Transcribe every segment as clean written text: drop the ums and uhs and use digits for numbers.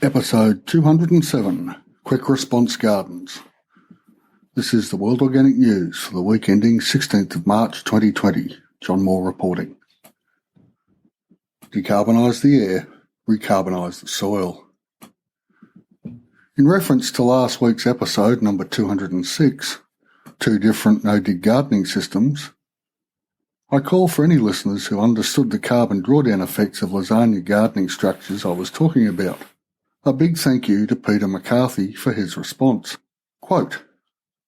Episode 207, Quick Response Gardens. This is the World Organic News for the week ending 16th of March 2020. John Moore reporting. Decarbonise the air, recarbonise the soil. In reference to last week's episode, number 206, two different no-dig gardening systems, I call for any listeners who understood the carbon drawdown effects of lasagna gardening structures I was talking about. A big thank you to Peter McCarthy for his response. Quote,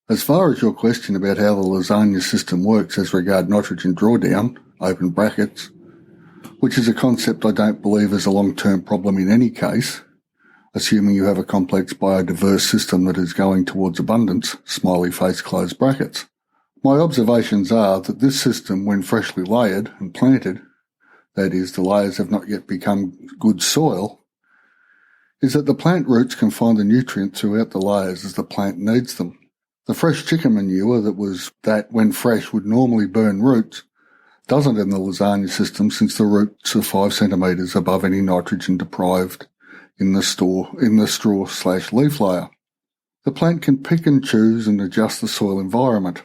as far as your question about how the lasagna system works as regard nitrogen drawdown, open brackets, which is a concept I don't believe is a long-term problem in any case, assuming you have a complex biodiverse system that is going towards abundance, smiley face close brackets. My observations are that this system, when freshly layered and planted, that is, the layers have not yet become good soil, is that the plant roots can find the nutrient throughout the layers as the plant needs them. The fresh chicken manure that when fresh would normally burn roots doesn't in the lasagna system, since the roots are 5 centimetres above any nitrogen deprived in the straw/leaf layer. The plant can pick and choose and adjust the soil environment.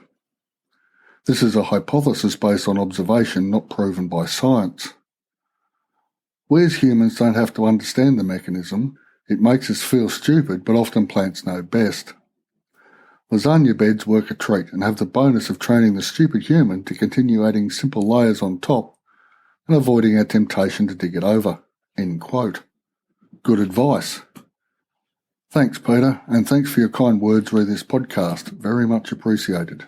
This is a hypothesis based on observation, not proven by science. We as humans don't have to understand the mechanism. It makes us feel stupid, but often plants know best. Lasagna beds work a treat and have the bonus of training the stupid human to continue adding simple layers on top and avoiding our temptation to dig it over. End quote. Good advice. Thanks, Peter, and thanks for your kind words re this podcast. Very much appreciated.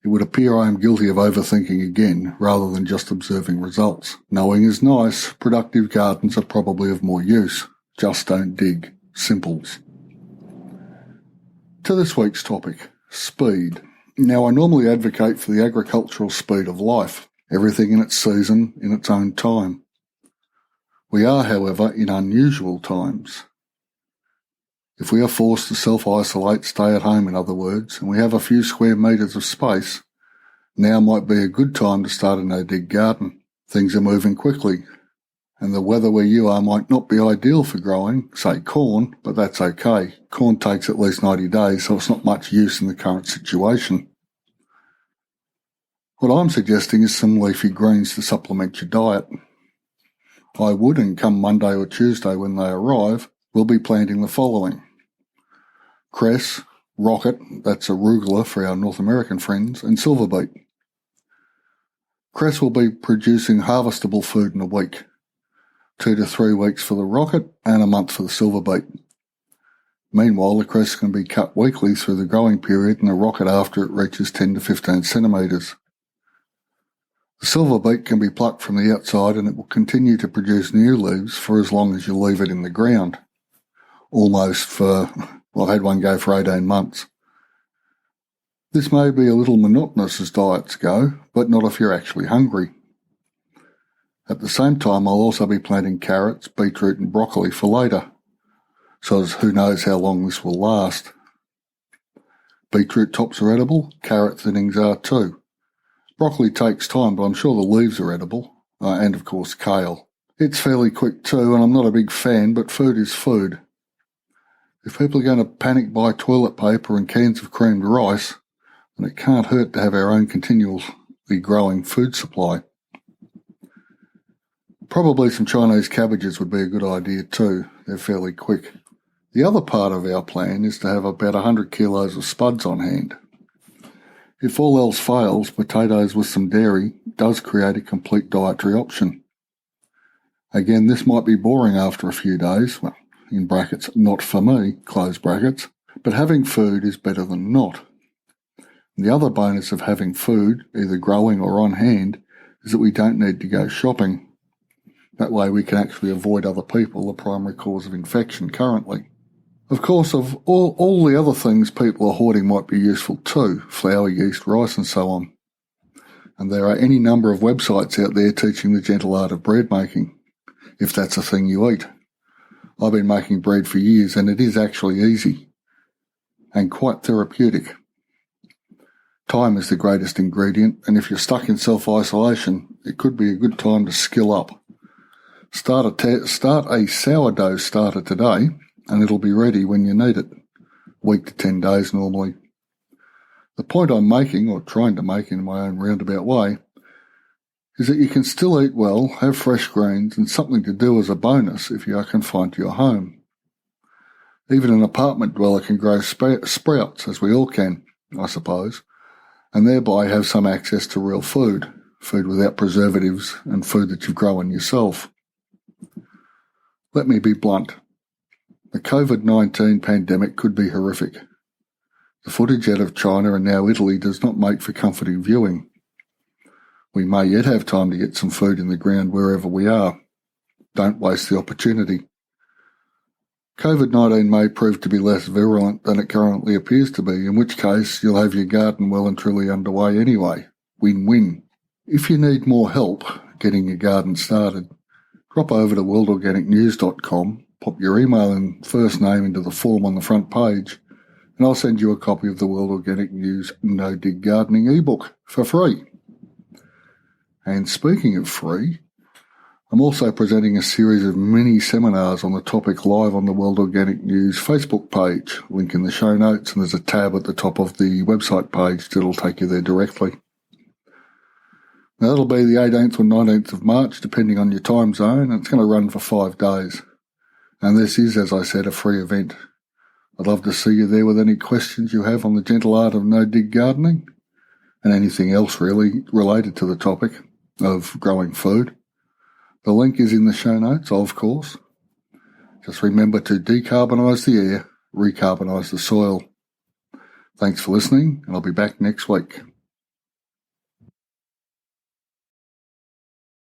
It would appear I am guilty of overthinking again, rather than just observing results. Knowing is nice. Productive gardens are probably of more use. Just don't dig. Simples. To this week's topic, speed. Now, I normally advocate for the agricultural speed of life, everything in its season, in its own time. We are, however, in unusual times. If we are forced to self-isolate, stay at home in other words, and we have a few square metres of space, now might be a good time to start a no-dig garden. Things are moving quickly, and the weather where you are might not be ideal for growing, say corn, but that's okay. Corn takes at least 90 days, so it's not much use in the current situation. What I'm suggesting is some leafy greens to supplement your diet. I would, and come Monday or Tuesday when they arrive, we'll be planting the following. Cress, rocket, that's arugula for our North American friends, and silver beet. Cress will be producing harvestable food in a week. 2 to 3 weeks for the rocket and a month for the silver beet. Meanwhile, the cress can be cut weekly through the growing period and the rocket after it reaches 10 to 15 centimetres. The silver beet can be plucked from the outside and it will continue to produce new leaves for as long as you leave it in the ground. I've had one go for 18 months. This may be a little monotonous as diets go, but not if you're actually hungry. At the same time, I'll also be planting carrots, beetroot and broccoli for later, so as who knows how long this will last. Beetroot tops are edible, carrot thinnings are too. Broccoli takes time, but I'm sure the leaves are edible, and of course kale. It's fairly quick too, and I'm not a big fan, but food is food. If people are going to panic buy toilet paper and cans of creamed rice, then it can't hurt to have our own continually growing food supply. Probably some Chinese cabbages would be a good idea too. They're fairly quick. The other part of our plan is to have about 100 kilos of spuds on hand. If all else fails, potatoes with some dairy does create a complete dietary option. Again, this might be boring after a few days, well, in brackets, not for me, close brackets, but having food is better than not. And the other bonus of having food, either growing or on hand, is that we don't need to go shopping. That way we can actually avoid other people, the primary cause of infection currently. Of course, of all the other things people are hoarding might be useful too, flour, yeast, rice and so on. And there are any number of websites out there teaching the gentle art of bread making, if that's a thing you eat. I've been making bread for years and it is actually easy and quite therapeutic. Time is the greatest ingredient, and if you're stuck in self-isolation, it could be a good time to skill up. Start a sourdough starter today, and it'll be ready when you need it. Week to 10 days normally. The point I'm making, or trying to make in my own roundabout way, is that you can still eat well, have fresh greens, and something to do as a bonus if you are confined to your home. Even an apartment dweller can grow sprouts, as we all can, I suppose, and thereby have some access to real food without preservatives, and food that you've grown yourself. Let me be blunt. The COVID-19 pandemic could be horrific. The footage out of China and now Italy does not make for comforting viewing. We may yet have time to get some food in the ground wherever we are. Don't waste the opportunity. COVID-19 may prove to be less virulent than it currently appears to be, in which case you'll have your garden well and truly underway anyway. Win-win. If you need more help getting your garden started, drop over to worldorganicnews.com, pop your email and first name into the form on the front page, and I'll send you a copy of the World Organic News No Dig Gardening ebook for free. And speaking of free, I'm also presenting a series of mini seminars on the topic live on the World Organic News Facebook page. Link in the show notes, and there's a tab at the top of the website page that'll take you there directly. Now, that'll be the 18th or 19th of March, depending on your time zone, and it's going to run for 5 days. And this is, as I said, a free event. I'd love to see you there with any questions you have on the gentle art of no-dig gardening, and anything else really related to the topic of growing food. The link is in the show notes, of course. Just remember to decarbonise the air, recarbonise the soil. Thanks for listening, and I'll be back next week.